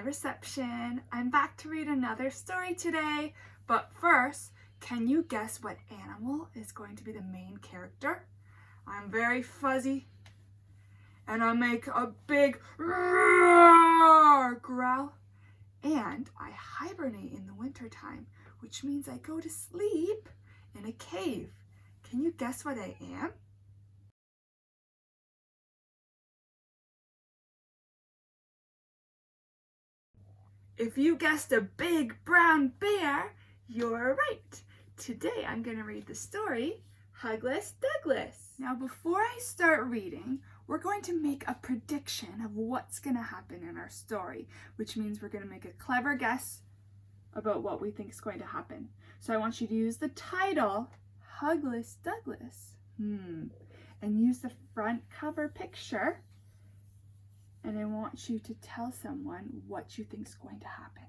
reception. I'm back to read another story today, but first, can you guess what animal is going to be the main character? I'm very fuzzy, and I make a big roar growl, and I hibernate in the wintertime, which means I go to sleep in a cave. Can you guess what I am? If you guessed a big brown bear, you're right. Today I'm going to read the story, Hugless Douglas. Now before I start reading, we're going to make a prediction of what's going to happen in our story, which means we're going to make a clever guess about what we think is going to happen. So I want you to use the title, Hugless Douglas, and use the front cover picture. And I want you to tell someone what you think is going to happen.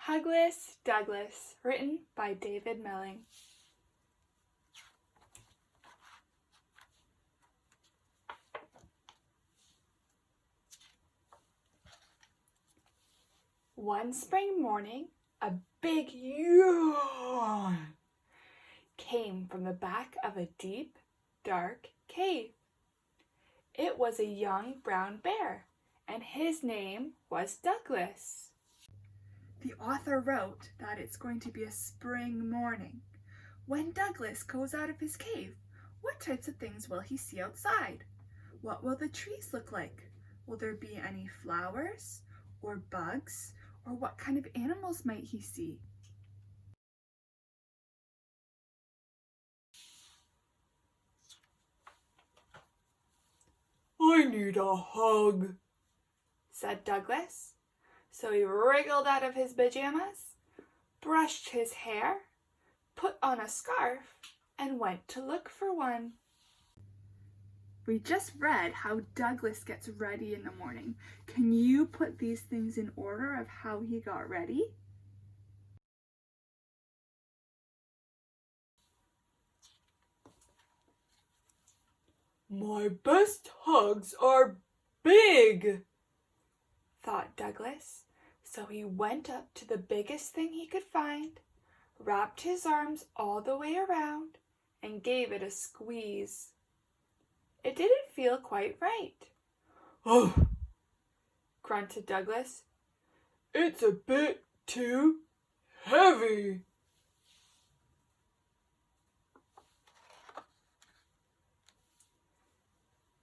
Hugless Douglas, written by David Melling. One spring morning, a big yawn came from the back of a deep, dark cave. It was a young brown bear, and his name was Douglas. The author wrote that it's going to be a spring morning. When Douglas goes out of his cave, what types of things will he see outside? What will the trees look like? Will there be any flowers or bugs, or what kind of animals might he see? I need a hug, said Douglas. So he wriggled out of his pajamas, brushed his hair, put on a scarf, and went to look for one. We just read how Douglas gets ready in the morning. Can you put these things in order of how he got ready? My best hugs are big, thought Douglas. So he went up to the biggest thing he could find, wrapped his arms all the way around, and gave it a squeeze. It didn't feel quite right. Oh, grunted Douglas. It's a bit too heavy.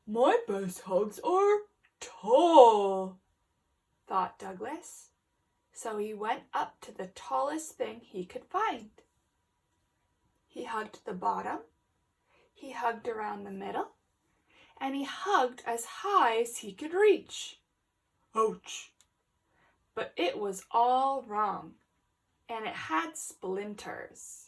My best hugs are tall, thought Douglas. So he went up to the tallest thing he could find. He hugged the bottom, he hugged around the middle, and he hugged as high as he could reach. Ouch! But it was all wrong, and it had splinters.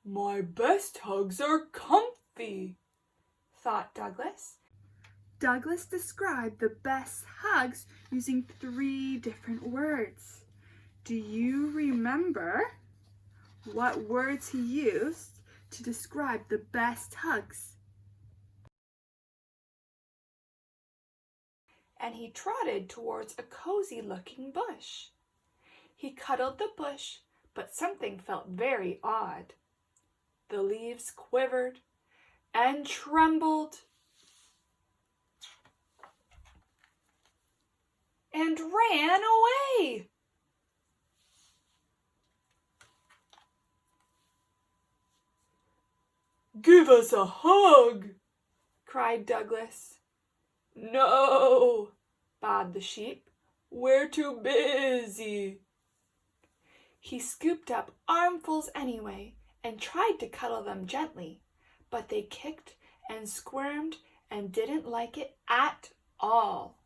My best hugs are comfy, thought Douglas. Douglas described the best hugs using 3 different words. Do you remember what words he used to describe the best hugs? And he trotted towards a cozy-looking bush. He cuddled the bush, but something felt very odd. The leaves quivered and trembled and ran away. Give us a hug, cried Douglas. No, bawled the sheep. We're too busy. He scooped up armfuls anyway and tried to cuddle them gently, but they kicked and squirmed and didn't like it at all.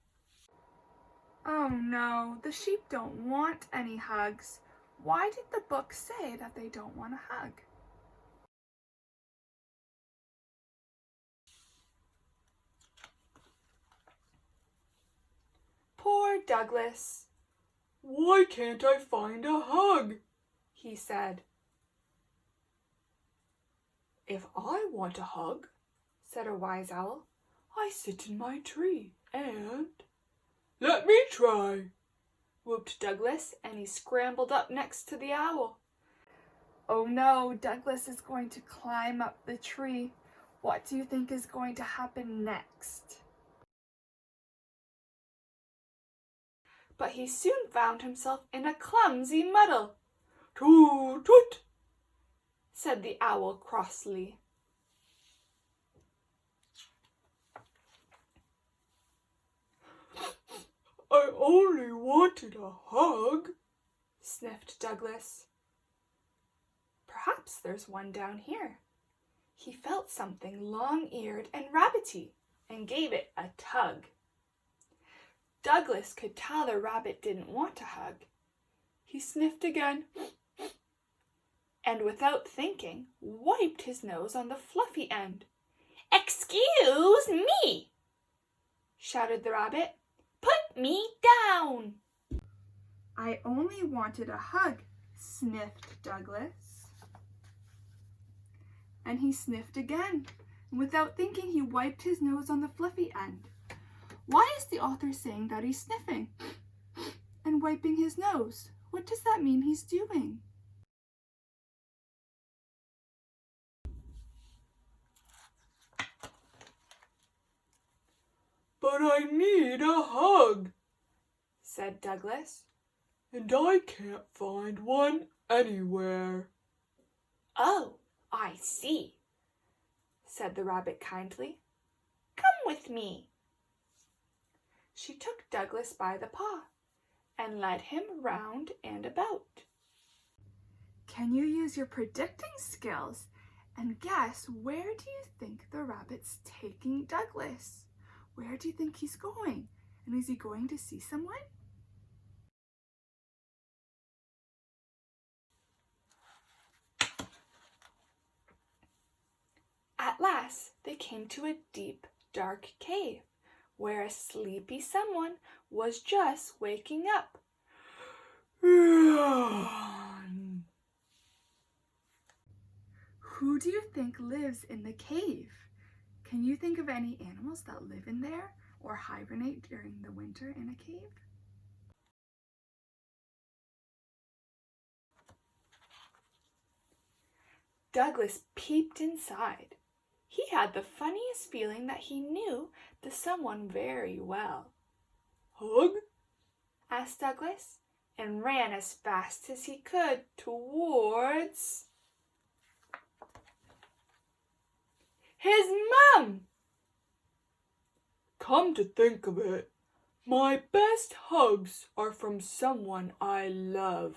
Oh no, the sheep don't want any hugs. Why did the book say that they don't want a hug? Poor Douglas. Why can't I find a hug? He said. If I want a hug, said a wise owl, I sit in my tree and... Let me try, whooped Douglas, and he scrambled up next to the owl. Oh no, Douglas is going to climb up the tree. What do you think is going to happen next? But he soon found himself in a clumsy muddle. Toot toot, said the owl crossly. I only wanted a hug, sniffed Douglas. Perhaps there's one down here. He felt something long-eared and rabbity and gave it a tug. Douglas could tell the rabbit didn't want a hug. He sniffed again and without thinking wiped his nose on the fluffy end. "Excuse me!" shouted the rabbit. "Put me down!" "I only wanted a hug," sniffed Douglas. And he sniffed again, and without thinking he wiped his nose on the fluffy end. Why is the author saying that he's sniffing and wiping his nose? What does that mean he's doing? but I need a hug, said Douglas. and I can't find one anywhere. Oh, I see, said the rabbit kindly. Come with me. She took Douglas by the paw and led him round and about. Can you use your predicting skills and guess where do you think the rabbit's taking Douglas? Where do you think he's going? And is he going to see someone? At last, they came to a deep, dark cave where a sleepy someone was just waking up. Who do you think lives in the cave? Can you think of any animals that live in there or hibernate during the winter in a cave? Douglas peeped inside. He had the funniest feeling that he knew the someone very well. Hug? Asked Douglas, and ran as fast as he could towards his mum. Come to think of it, my best hugs are from someone I love,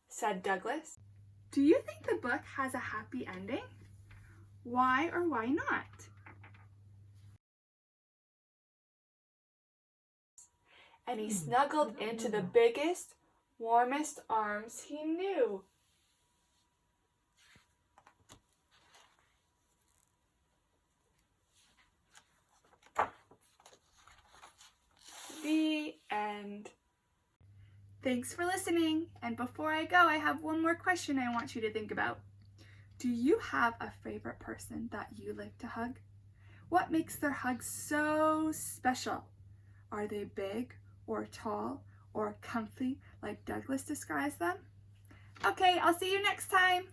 said Douglas. Do you think the book has a happy ending? Why or why not? And he snuggled into the biggest, warmest arms he knew. The end. Thanks for listening. And before I go, I have one more question I want you to think about. Do you have a favorite person that you like to hug? What makes their hug so special? Are they big or tall or comfy like Douglas describes them? Okay, I'll see you next time.